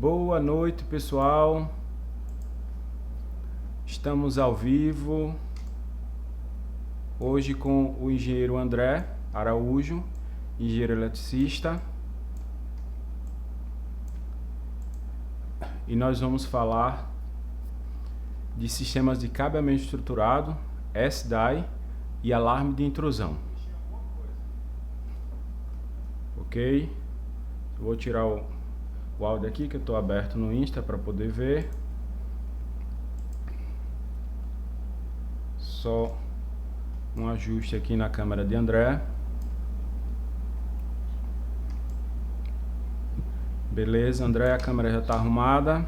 Boa noite, pessoal. Estamos ao vivo hoje com o engenheiro André Araújo, engenheiro eletricista. E nós vamos falar de sistemas de cabeamento estruturado, SDI e alarme de intrusão. Ok? Eu vou tirar o áudio aqui que eu estou aberto no Insta para poder ver. Só um ajuste aqui na câmera de André. Beleza, André, a câmera já está arrumada.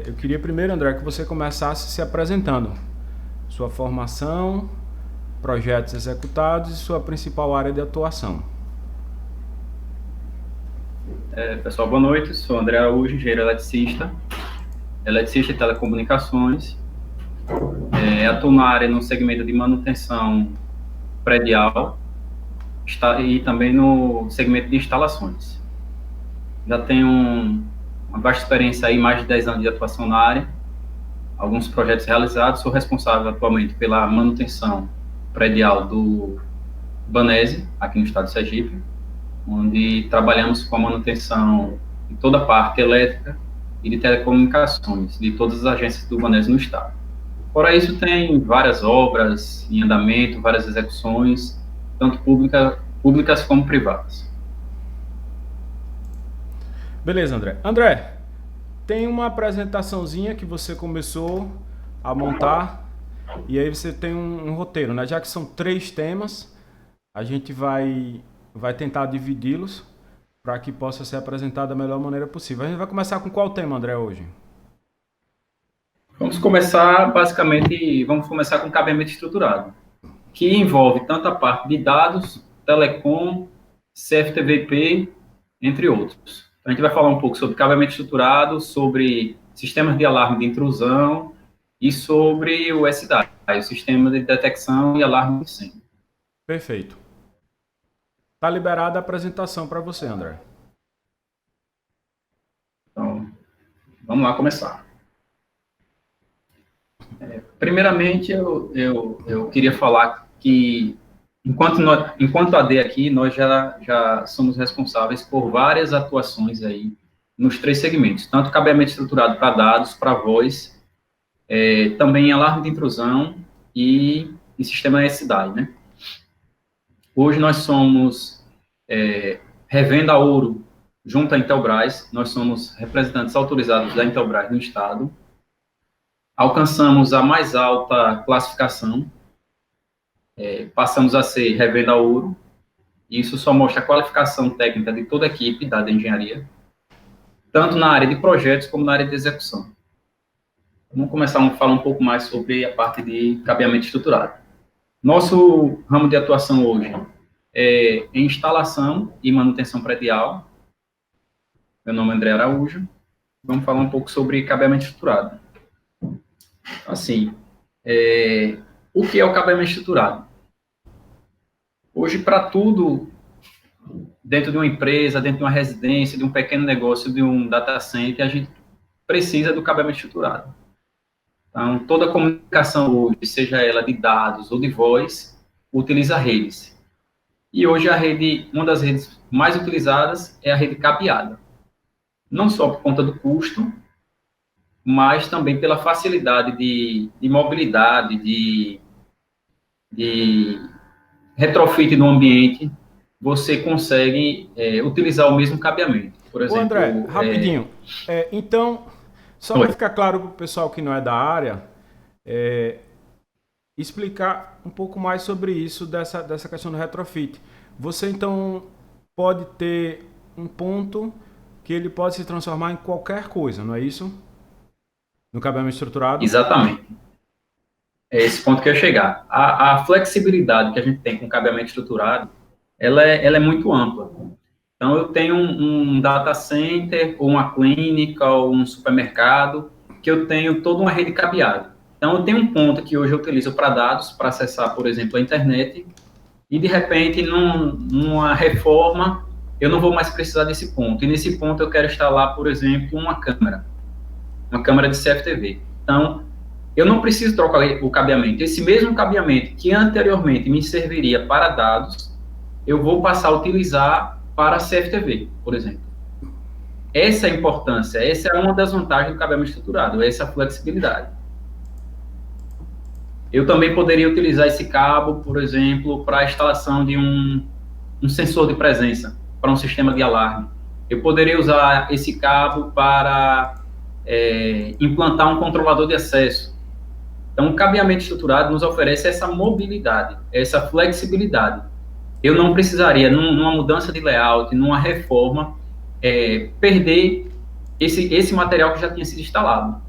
Eu queria primeiro, André, que você começasse se apresentando. Sua formação, projetos executados e sua principal área de atuação. Pessoal, boa noite. Sou André Araújo, engenheiro eletricista de telecomunicações. Atuo na área no segmento de manutenção predial e também no segmento de instalações. Já tenho uma vasta experiência aí, mais de 10 anos de atuação na área, alguns projetos realizados. Sou responsável atualmente pela manutenção predial do Banese, aqui no estado de Sergipe, onde trabalhamos com a manutenção de toda a parte elétrica e de telecomunicações de todas as agências do Banese no estado. Fora isso, tem várias obras em andamento, várias execuções, tanto públicas como privadas. Beleza, André. André, tem uma apresentaçãozinha que você começou a montar e aí você tem um roteiro, né? Já que são 3 temas, a gente vai tentar dividi-los para que possa ser apresentado da melhor maneira possível. A gente vai começar com qual tema, André, hoje? Vamos começar com cabeamento estruturado, que envolve tanto a parte de dados, telecom, CFTV/IP, entre outros. A gente vai falar um pouco sobre cabeamento estruturado, sobre sistemas de alarme de intrusão e sobre o SDI, o sistema de detecção e alarme de incêndio. Perfeito. Está liberada a apresentação para você, André. Então, vamos lá começar. Primeiramente, eu queria falar que, enquanto AD aqui, nós já somos responsáveis por várias atuações aí nos 3 segmentos, tanto cabeamento estruturado para dados, para voz, também alarme de intrusão e sistema SDI, né? Hoje nós somos Revenda Ouro junto à Intelbras, nós somos representantes autorizados da Intelbras no estado. Alcançamos a mais alta classificação, passamos a ser Revenda Ouro, e isso só mostra a qualificação técnica de toda a equipe da engenharia, tanto na área de projetos como na área de execução. Vamos começar a falar um pouco mais sobre a parte de cabeamento estruturado. Nosso ramo de atuação hoje é em instalação e manutenção predial. Meu nome é André Araújo. Vamos falar um pouco sobre cabeamento estruturado. Assim, o que é o cabeamento estruturado? Hoje, para tudo, dentro de uma empresa, dentro de uma residência, de um pequeno negócio, de um data center, a gente precisa do cabeamento estruturado. Então, toda a comunicação hoje, seja ela de dados ou de voz, utiliza redes. E hoje uma das redes mais utilizadas é a rede cabeada. Não só por conta do custo, mas também pela facilidade de mobilidade, de retrofit no ambiente, você consegue utilizar o mesmo cabeamento. Por exemplo, André, rapidinho. Então, só para ficar claro para o pessoal que não é da área, explicar um pouco mais sobre isso, dessa questão do retrofit. Você, então, pode ter um ponto que ele pode se transformar em qualquer coisa, não é isso? No cabeamento estruturado? Exatamente. É esse ponto que eu ia chegar. A flexibilidade que a gente tem com o cabeamento estruturado, ela é muito ampla. Então, eu tenho um data center, ou uma clínica, ou um supermercado, que eu tenho toda uma rede cabeada. Então, eu tenho um ponto que hoje eu utilizo para dados, para acessar, por exemplo, a internet, e, de repente, numa reforma, eu não vou mais precisar desse ponto. E nesse ponto eu quero instalar, por exemplo, uma câmera de CFTV. Então, eu não preciso trocar o cabeamento. Esse mesmo cabeamento que anteriormente me serviria para dados, eu vou passar a utilizar para CFTV, por exemplo. Essa é a importância, essa é uma das vantagens do cabeamento estruturado, essa flexibilidade. Eu também poderia utilizar esse cabo, por exemplo, para a instalação de um sensor de presença, para um sistema de alarme. Eu poderia usar esse cabo para implantar um controlador de acesso. Então, o cabeamento estruturado nos oferece essa mobilidade, essa flexibilidade. Eu não precisaria, numa mudança de layout, numa reforma, perder esse material que já tinha sido instalado.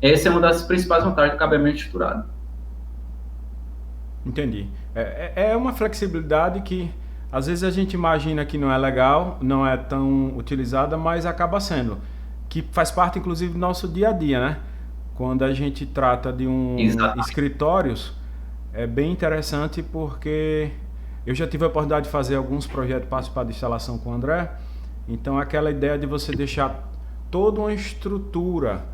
Essa é uma das principais vantagens do cabeamento estruturado. Entendi. É uma flexibilidade que às vezes a gente imagina que não é legal, não é tão utilizada, mas acaba sendo. Que faz parte, inclusive, do nosso dia a dia, né? Quando a gente trata de escritórios, é bem interessante porque eu já tive a oportunidade de fazer alguns projetos, participar de instalação com o André. Então, aquela ideia de você deixar toda uma estrutura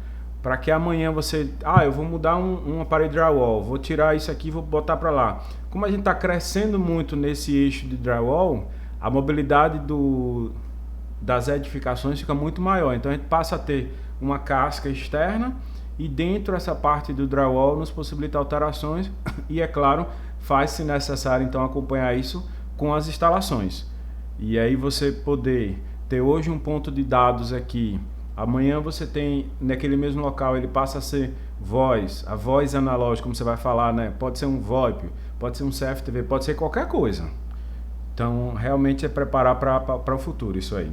para que amanhã você... eu vou mudar uma parede drywall, vou tirar isso aqui e vou botar para lá. Como a gente está crescendo muito nesse eixo de drywall, a mobilidade das edificações fica muito maior. Então, a gente passa a ter uma casca externa e dentro essa parte do drywall nos possibilita alterações e, é claro, faz-se necessário, então, acompanhar isso com as instalações. E aí você poder ter hoje um ponto de dados aqui, amanhã você tem naquele mesmo local, ele passa a ser voz, a voz analógica, como você vai falar, né? Pode ser um VoIP, pode ser um CFTV, pode ser qualquer coisa. Então, realmente é preparar para o futuro isso aí.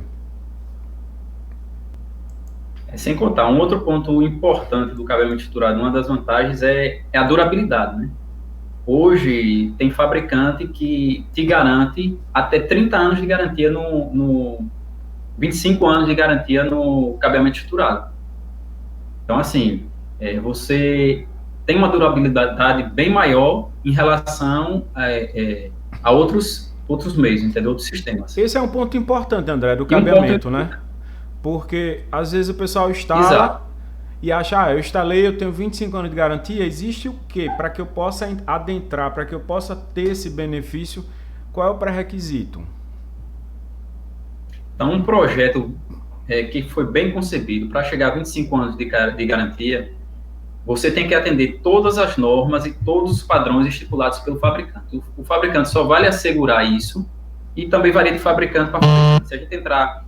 Sem contar, um outro ponto importante do cabeamento estruturado, uma das vantagens é a durabilidade, né? Hoje, tem fabricante que te garante até 30 anos de garantia 25 anos de garantia no cabeamento estruturado. Então, assim, você tem uma durabilidade bem maior em relação a outros meios, entendeu? Outros sistemas. Esse é um ponto importante, André, do cabeamento, né? Porque, às vezes, o pessoal instala... Exato. E acha, eu instalei, eu tenho 25 anos de garantia, existe o quê? Para que eu possa adentrar, para que eu possa ter esse benefício, qual é o pré-requisito? Então, um projeto que foi bem concebido para chegar a 25 anos de garantia, você tem que atender todas as normas e todos os padrões estipulados pelo fabricante. O fabricante só vai lhe assegurar isso e também varia de fabricante para fabricante. Se a gente entrar...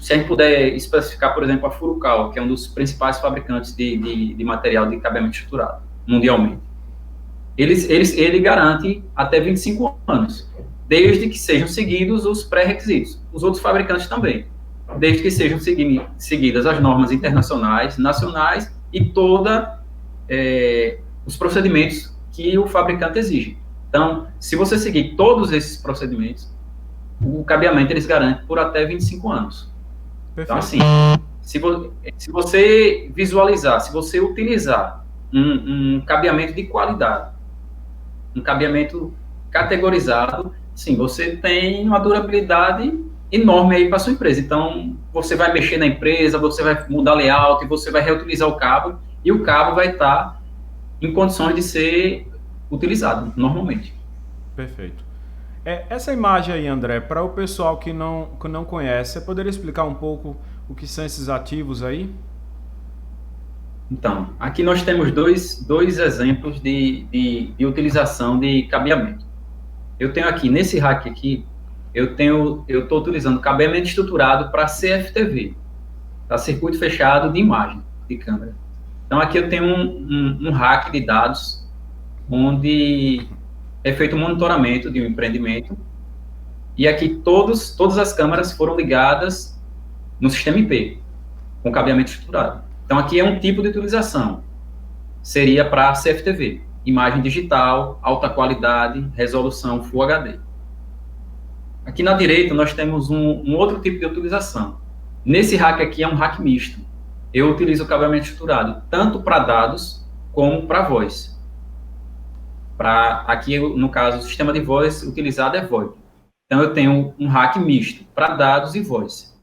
se a gente puder especificar, por exemplo, a Furukawa, que é um dos principais fabricantes de material de cabeamento estruturado, mundialmente. Ele garante até 25 anos, desde que sejam seguidos os pré-requisitos. Os outros fabricantes também, desde que sejam seguidas as normas internacionais, nacionais e os procedimentos que o fabricante exige. Então, se você seguir todos esses procedimentos, o cabeamento eles garantem por até 25 anos. Perfeito. Então, assim, se você visualizar, se você utilizar um cabeamento de qualidade, um cabeamento categorizado, sim, você tem uma durabilidade enorme aí para sua empresa. Então, você vai mexer na empresa, você vai mudar layout, você vai reutilizar o cabo, e o cabo vai estar em condições de ser utilizado normalmente. Perfeito. Essa imagem aí, André, para o pessoal que não conhece, você poderia explicar um pouco o que são esses ativos aí? Então, aqui nós temos dois exemplos de utilização de cabeamento. Eu tenho aqui, nesse rack aqui, eu estou utilizando cabeamento estruturado para CFTV, para circuito fechado de imagem, de câmera. Então, aqui eu tenho um rack de dados, onde é feito um monitoramento de um empreendimento, e aqui todas as câmeras foram ligadas no sistema IP, com cabeamento estruturado. Então, aqui é um tipo de utilização, seria para CFTV, imagem digital, alta qualidade, resolução Full HD. Aqui na direita, nós temos um outro tipo de utilização. Nesse rack aqui é um rack misto. Eu utilizo o cabeamento estruturado, tanto para dados, como para voz. Aqui, no caso, o sistema de voz utilizado é VoIP. Então, eu tenho um rack misto para dados e voz.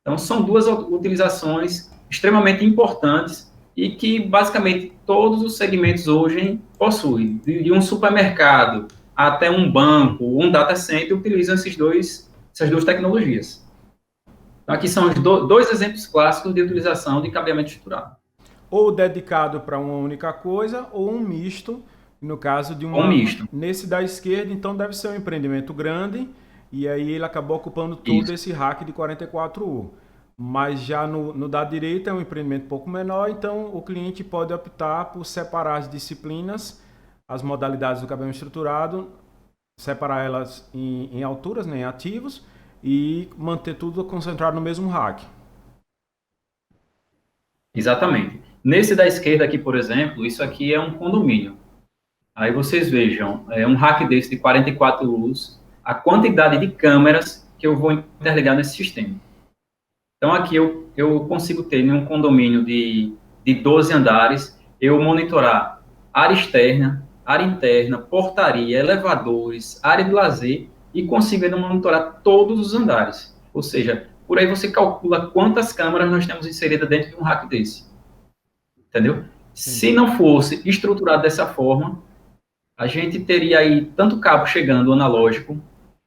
Então, são duas utilizações extremamente importantes e que, basicamente, todos os segmentos hoje possuem. De um supermercado até um banco, um data center, utilizam essas duas tecnologias. Então, aqui são os dois exemplos clássicos de utilização de cabeamento estruturado. Ou dedicado para uma única coisa, ou um misto, no caso de uma... Um misto. Nesse da esquerda, então, deve ser um empreendimento grande, e aí ele acabou ocupando todo esse rack de 44U. Mas já no da direita é um empreendimento um pouco menor, então o cliente pode optar por separar as disciplinas, as modalidades do cabeamento estruturado, separar elas em alturas, né, em ativos, e manter tudo concentrado no mesmo rack. Exatamente. Nesse da esquerda aqui, por exemplo, isso aqui é um condomínio. Aí vocês vejam, um rack desse de 44 luz, a quantidade de câmeras que eu vou interligar nesse sistema. Então, aqui eu consigo ter, em um condomínio de 12 andares, eu monitorar área externa, área interna, portaria, elevadores, área de lazer, e consigo ainda monitorar todos os andares. Ou seja, por aí você calcula quantas câmeras nós temos inseridas dentro de um rack desse. Entendeu? Se não fosse estruturado dessa forma, a gente teria aí tanto cabo chegando analógico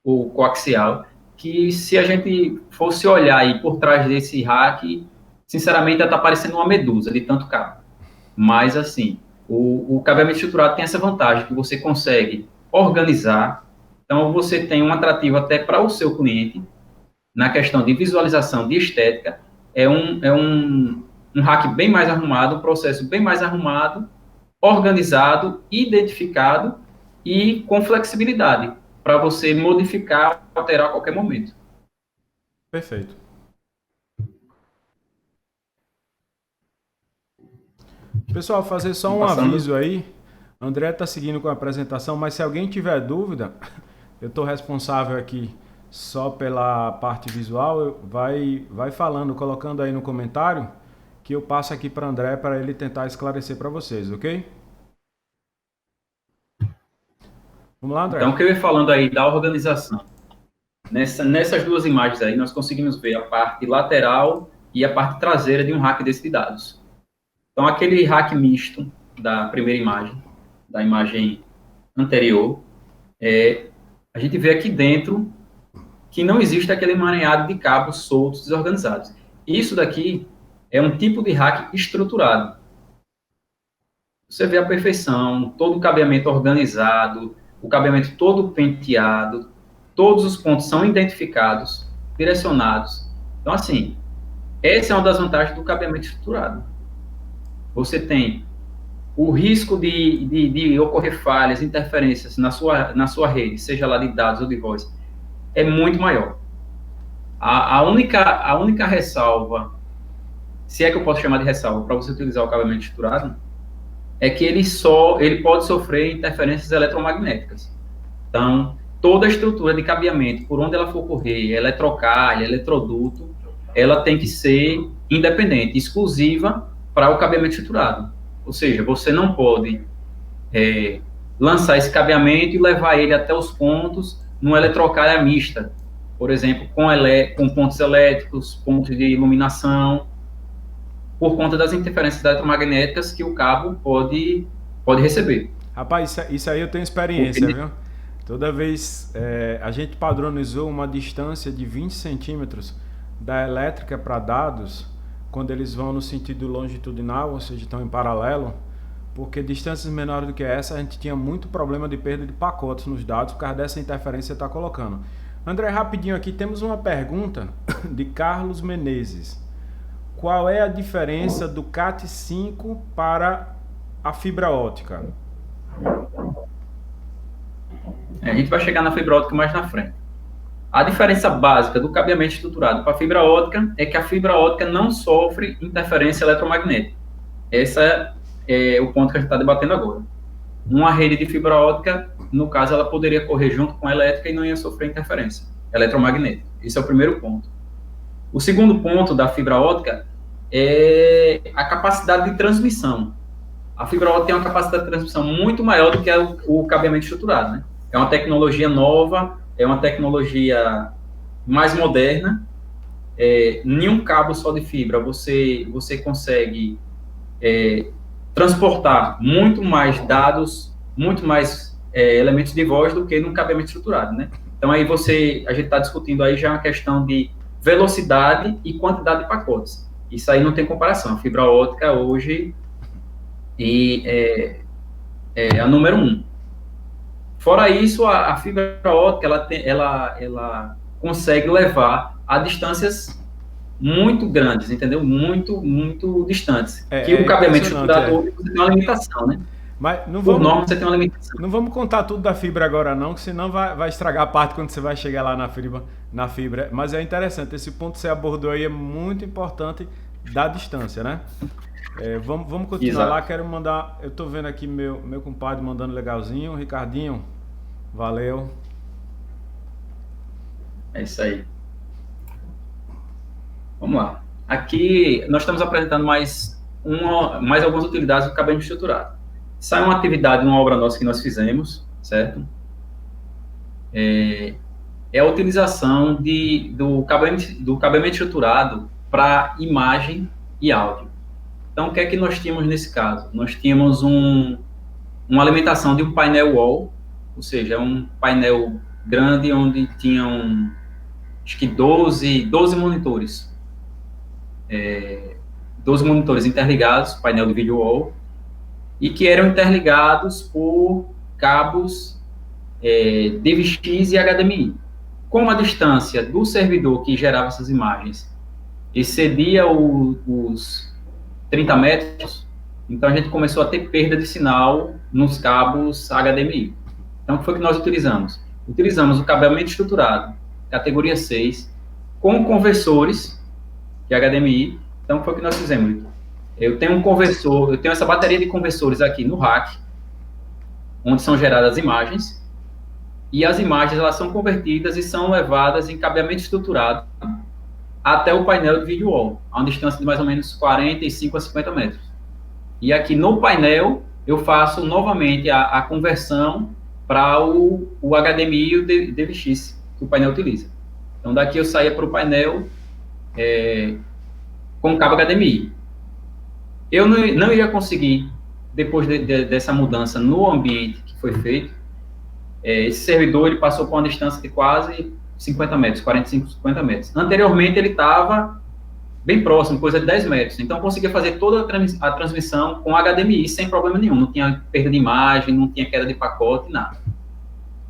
ou coaxial, que se a gente fosse olhar aí por trás desse rack, sinceramente, está parecendo uma medusa de tanto cabo. Mas, assim, o cabeamento estruturado tem essa vantagem, que você consegue organizar, então você tem um atrativo até para o seu cliente, na questão de visualização, de estética, é um rack bem mais arrumado, um processo bem mais arrumado, organizado, identificado e com flexibilidade, para você modificar, alterar a qualquer momento. Perfeito. Pessoal, fazer só um aviso aí. André está seguindo com a apresentação, mas se alguém tiver dúvida, eu estou responsável aqui só pela parte visual. Vai falando, colocando aí no comentário, que eu passo aqui para André para ele tentar esclarecer para vocês, ok? Vamos lá, André? Então, o que eu ia falando aí da organização. Nessas duas imagens aí, nós conseguimos ver a parte lateral e a parte traseira de um rack desse de dados. Então, aquele rack misto da primeira imagem, da imagem anterior, a gente vê aqui dentro que não existe aquele emaranhado de cabos soltos, desorganizados. Isso daqui é um tipo de rack estruturado. Você vê a perfeição, todo o cabeamento organizado, o cabeamento todo penteado, todos os pontos são identificados, direcionados. Então, assim, essa é uma das vantagens do cabeamento estruturado. Você tem o risco de ocorrer falhas, interferências na sua rede, seja lá de dados ou de voz, é muito maior. A única ressalva, se é que eu posso chamar de ressalva, para você utilizar o cabeamento estruturado, é que ele pode sofrer interferências eletromagnéticas. Então, toda a estrutura de cabeamento, por onde ela for correr, eletrocalha, eletroduto, ela tem que ser independente, exclusiva para o cabeamento estruturado. Ou seja, você não pode lançar esse cabeamento e levar ele até os pontos numa eletrocalha mista, por exemplo, com pontos elétricos, pontos de iluminação, por conta das interferências eletromagnéticas que o cabo pode receber. Rapaz, isso aí eu tenho experiência, viu? Toda vez a gente padronizou uma distância de 20 centímetros da elétrica para dados, quando eles vão no sentido longitudinal, ou seja, estão em paralelo, porque distâncias menores do que essa, a gente tinha muito problema de perda de pacotes nos dados por causa dessa interferência que está colocando. André, rapidinho aqui, temos uma pergunta de Carlos Menezes. Qual é a diferença do Cat5 para a fibra ótica? A gente vai chegar na fibra ótica mais na frente. A diferença básica do cabeamento estruturado para a fibra ótica é que a fibra ótica não sofre interferência eletromagnética. Esse é o ponto que a gente está debatendo agora. Uma rede de fibra ótica, no caso, ela poderia correr junto com a elétrica e não ia sofrer interferência eletromagnética. Esse é o primeiro ponto. O segundo ponto da fibra ótica é a capacidade de transmissão. A fibra ótica tem uma capacidade de transmissão muito maior do que o cabeamento estruturado, né? É uma tecnologia nova, é uma tecnologia mais moderna. Nenhum cabo só de fibra, você consegue transportar muito mais dados, muito mais elementos de voz do que num cabeamento estruturado, né? Então, aí a gente está discutindo aí já uma questão de velocidade e quantidade de pacotes. Isso aí não tem comparação. A fibra ótica hoje é a número um. Fora isso, a fibra ótica, ela consegue levar a distâncias muito grandes, entendeu? Muito, muito distantes. Que o cabeamento estruturado hoje você tem uma limitação, né? Mas não Por vamos, norma, você tem uma limitação. não vamos contar tudo da fibra agora não, que senão vai estragar a parte quando você vai chegar lá na fibra. Mas é interessante, esse ponto que você abordou aí é muito importante da distância, né? Vamos continuar. Exato. Lá, quero mandar, eu tô vendo aqui meu compadre mandando legalzinho, Ricardinho, valeu. É isso aí. Vamos lá. Aqui nós estamos apresentando mais algumas utilidades do cabeamento estruturado. Isso é uma atividade, uma obra nossa que nós fizemos, certo? É a utilização do cabeamento estruturado para imagem e áudio. Então, o que é que nós tínhamos nesse caso? Nós tínhamos uma alimentação de um painel wall, ou seja, um painel grande onde tinham, acho que 12 monitores. 12 monitores interligados, painel de video wall, e que eram interligados por cabos DVX e HDMI. Como a distância do servidor que gerava essas imagens excedia os 30 metros, então a gente começou a ter perda de sinal nos cabos HDMI. Então, o que foi que nós utilizamos? Utilizamos o cabeamento estruturado, categoria 6, com conversores de HDMI. Então, o que foi que nós fizemos? Eu tenho um conversor, eu tenho essa bateria de conversores aqui no rack, onde são geradas imagens, e as imagens elas são convertidas e são levadas em cabeamento estruturado até o painel de video wall, a uma distância de mais ou menos 45 a 50 metros. E aqui no painel, eu faço novamente a conversão para o HDMI e o DVX, que o painel utiliza. Então, daqui eu saía para o painel com cabo HDMI. Eu não iria conseguir, depois dessa mudança no ambiente que foi feito, esse servidor ele passou por uma distância de quase 50 metros, 45, 50 metros. Anteriormente, ele estava bem próximo, coisa de 10 metros. Então, eu conseguia fazer toda a transmissão com HDMI sem problema nenhum. Não tinha perda de imagem, não tinha queda de pacote, nada.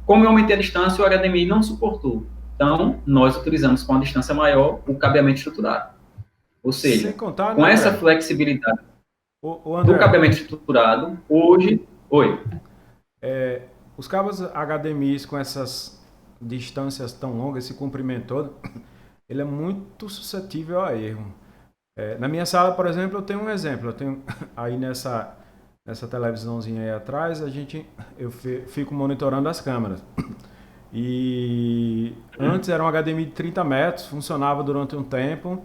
Como eu aumentei a distância, o HDMI não suportou. Então, nós utilizamos com a distância maior o cabeamento estruturado. Ou seja, contar, com essa flexibilidade do cabeamento estruturado, hoje... Oi. Os cabos HDMI com essas distâncias tão longas, esse comprimento todo, ele é muito suscetível a erro. Na minha sala, por exemplo, eu tenho um exemplo. Eu tenho aí nessa televisãozinha aí atrás, eu fico monitorando as câmeras. E antes era um HDMI de 30 metros, funcionava durante um tempo.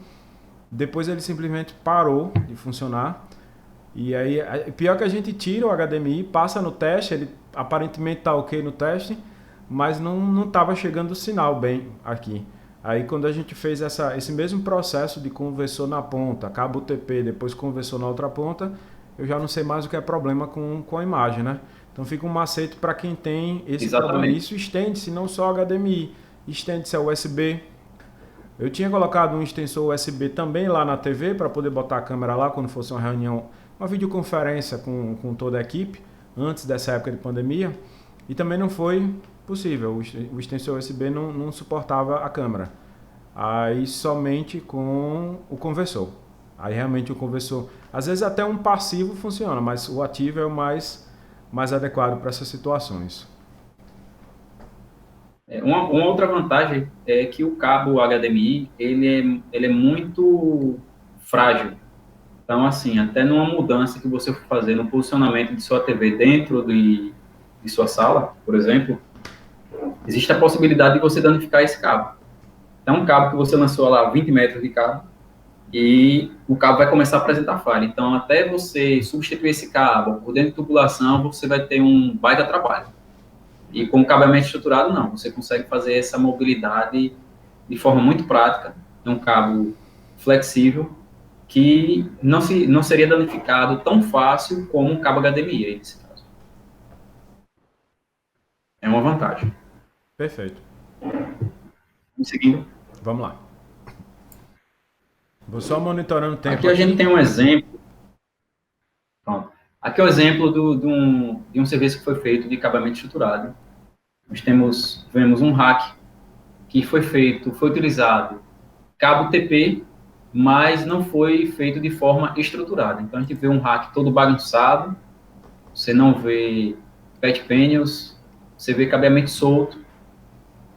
Depois ele simplesmente parou de funcionar. E aí, pior que a gente tira o HDMI, passa no teste, ele aparentemente está ok no teste, mas não estava chegando o sinal bem aqui. Aí quando a gente fez esse mesmo processo de conversor na ponta, cabo UTP, depois conversor na outra ponta, eu já não sei mais o que é problema com a imagem, né? Então fica um macete para quem tem esse problema. Isso estende-se não só HDMI, estende-se a USB. Eu tinha colocado um extensor USB também lá na TV para poder botar a câmera lá quando fosse uma reunião, uma videoconferência com toda a equipe, antes dessa época de pandemia, e também não foi possível, o extensor USB não suportava a câmera. Aí somente com o conversor. Aí realmente o conversor, às vezes até um passivo funciona, mas o ativo é o mais adequado para essas situações. Uma outra vantagem é que o cabo HDMI, ele é muito frágil. Então, assim, até numa mudança que você for fazer no posicionamento de sua TV dentro de sua sala, por exemplo, existe a possibilidade de você danificar esse cabo. Então, um cabo que você lançou lá 20 metros de cabo, e o cabo vai começar a apresentar falha. Então, até você substituir esse cabo por dentro de tubulação, você vai ter um baita trabalho. E com cabeamento estruturado, não. Você consegue fazer essa mobilidade de forma muito prática. É um cabo flexível que não seria danificado tão fácil como um cabo HDMI, nesse caso. É uma vantagem. Perfeito. Seguindo. Vamos lá. Vou só monitorando o tempo. Aqui a gente tem um exemplo. Pronto. Aqui é o exemplo de um serviço que foi feito de cabeamento estruturado. Nós vemos um rack que foi utilizado cabo TP, mas não foi feito de forma estruturada. Então a gente vê um rack todo bagunçado, você não vê patch panels, você vê cabeamento solto,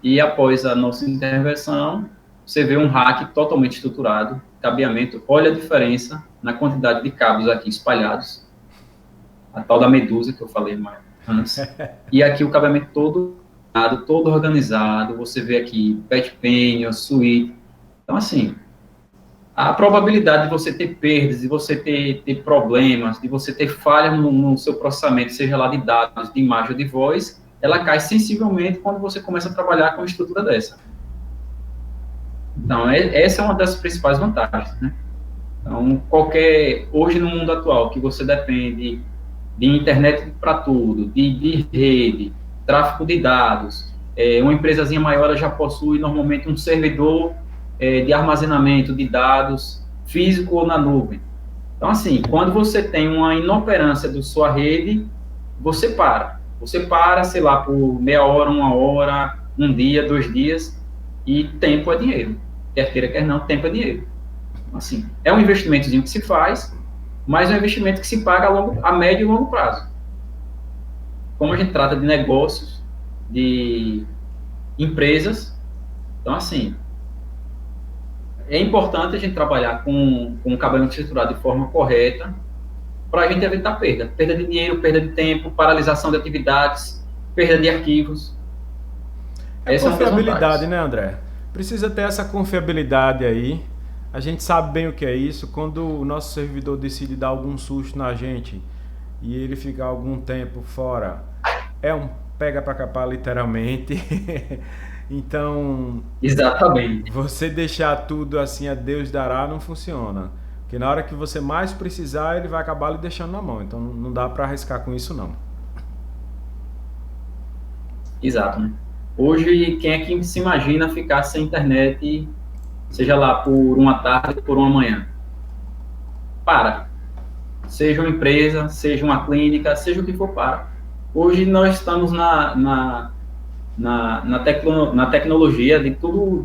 e após a nossa intervenção, você vê um rack totalmente estruturado, cabeamento. Olha a diferença na quantidade de cabos aqui espalhados, a tal da medusa que eu falei mais antes, e aqui o cabeamento todo organizado, você vê aqui patch panel, suíte. Então, assim, a probabilidade de você ter perdas, de você ter problemas, de você ter falhas no seu processamento, seja lá de dados, de imagem ou de voz, ela cai sensivelmente quando você começa a trabalhar com uma estrutura dessa. Então, essa é uma das principais vantagens, né? Então, hoje no mundo atual, que você depende de internet para tudo, de rede, tráfego de dados, uma empresazinha maior ela já possui normalmente um servidor de armazenamento de dados físico ou na nuvem. Então, assim, quando você tem uma inoperância da sua rede, você para. Você para, sei lá, por meia hora, uma hora, um dia, 2 dias, e tempo é dinheiro. Quer queira, quer não, tempo é dinheiro. Assim, é um investimentozinho que se faz, mas é um investimento que se paga a médio e longo prazo. Como a gente trata de negócios, de empresas, então, assim, é importante a gente trabalhar com o cabeamento estruturado de forma correta para a gente evitar perda de dinheiro, perda de tempo, paralisação de atividades, perda de arquivos. Essa confiabilidade, né, André? Precisa ter essa confiabilidade aí. A gente sabe bem o que é isso. Quando o nosso servidor decide dar algum susto na gente e ele ficar algum tempo fora, é um pega para capar literalmente. Então, exatamente. Você deixar tudo assim a Deus dará não funciona. Porque na hora que você mais precisar, ele vai acabar lhe deixando na mão. Então não dá para arriscar com isso não. Exato, né? Hoje, quem é que se imagina ficar sem internet, seja lá por uma tarde, por uma manhã? Para. Seja uma empresa, seja uma clínica, seja o que for, para. Hoje nós estamos na tecnologia de tudo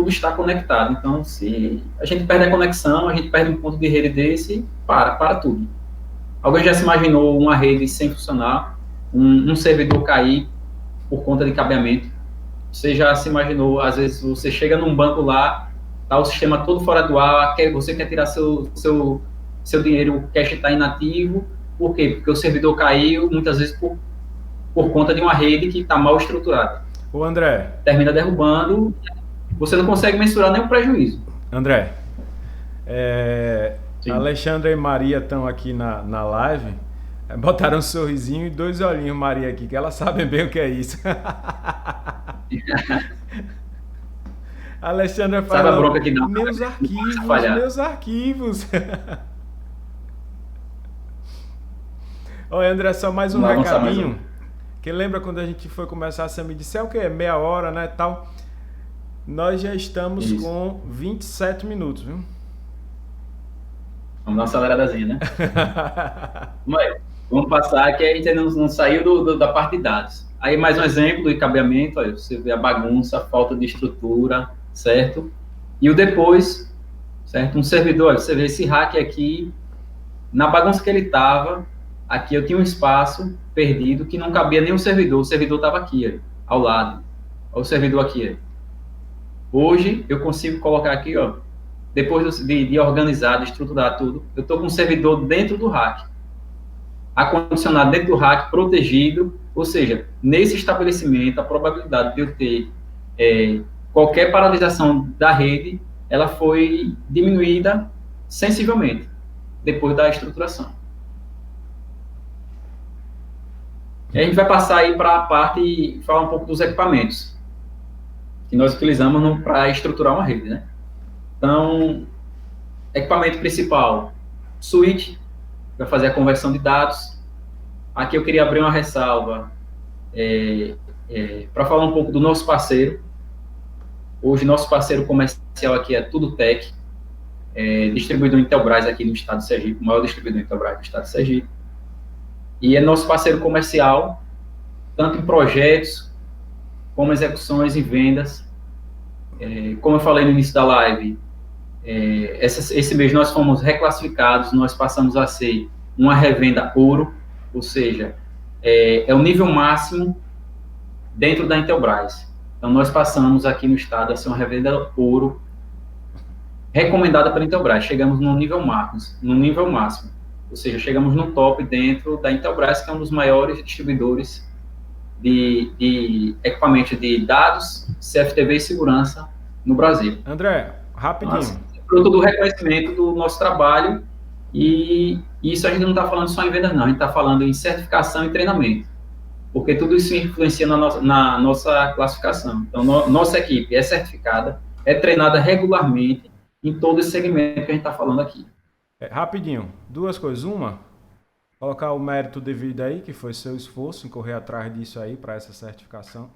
estar conectado. Então, se a gente perde a conexão, a gente perde um ponto de rede desse, para tudo. Alguém já se imaginou uma rede sem funcionar, um servidor cair por conta de cabeamento? Você já se imaginou, às vezes você chega num banco lá, tá o sistema todo fora do ar, você quer tirar seu dinheiro, o cash está inativo, por quê? Porque o servidor caiu, muitas vezes por conta de uma rede que está mal estruturada. Ô André. Termina derrubando, você não consegue mensurar nem o prejuízo. André, Alexandre e Maria estão aqui na live, botaram um sorrisinho e 2 olhinhos Maria aqui, que elas sabem bem o que é isso. Alexandre falou, meus arquivos. Oi, André, só mais um recadinho. Que lembra quando a gente foi começar, você me disse, o que? Meia hora, né, tal. Nós já estamos com 27 minutos, viu? Vamos dar uma aceleradazinha, né? Vamos passar, que a gente ainda não saiu da parte de dados. Aí mais um exemplo do cabeamento, olha, você vê a bagunça, a falta de estrutura, certo? E o depois, certo? Um servidor, olha, você vê esse rack aqui, na bagunça que ele estava, aqui eu tinha um espaço perdido que não cabia nem o servidor estava aqui, ó, ao lado. Olha o servidor aqui. Ó. Hoje eu consigo colocar aqui, ó, depois de organizar, de estruturar tudo, eu estou com um servidor dentro do rack, acondicionado dentro do rack, protegido, ou seja, nesse estabelecimento, a probabilidade de eu ter qualquer paralisação da rede, ela foi diminuída sensivelmente, depois da estruturação. E a gente vai passar aí para a parte e falar um pouco dos equipamentos que nós utilizamos para estruturar uma rede, né? Então, equipamento principal, switch, para fazer a conversão de dados. Aqui eu queria abrir uma ressalva para falar um pouco do nosso parceiro. Hoje, nosso parceiro comercial aqui é TudoTech, distribuidor Intelbras aqui no estado de Sergipe, o maior distribuidor Intelbras do estado de Sergipe. E é nosso parceiro comercial, tanto em projetos, como execuções e vendas. Como eu falei no início da live, esse mês nós fomos reclassificados, nós passamos a ser uma revenda ouro, ou seja, é o nível máximo dentro da Intelbras. Então, nós passamos aqui no estado a ser uma revenda ouro, recomendada pela Intelbras. Chegamos no nível máximo. Ou seja, chegamos no top dentro da Intelbras, que é um dos maiores distribuidores de equipamento de dados, CFTV e segurança no Brasil. André, rapidinho. Nossa, fruto do reconhecimento do nosso trabalho, e isso a gente não está falando só em vendas, não, a gente está falando em certificação e treinamento, porque tudo isso influencia na nossa classificação. Então, nossa equipe é certificada, é treinada regularmente em todo esse segmento que a gente está falando aqui. Rapidinho, duas coisas. Uma, colocar o mérito devido aí, que foi seu esforço em correr atrás disso aí para essa certificação.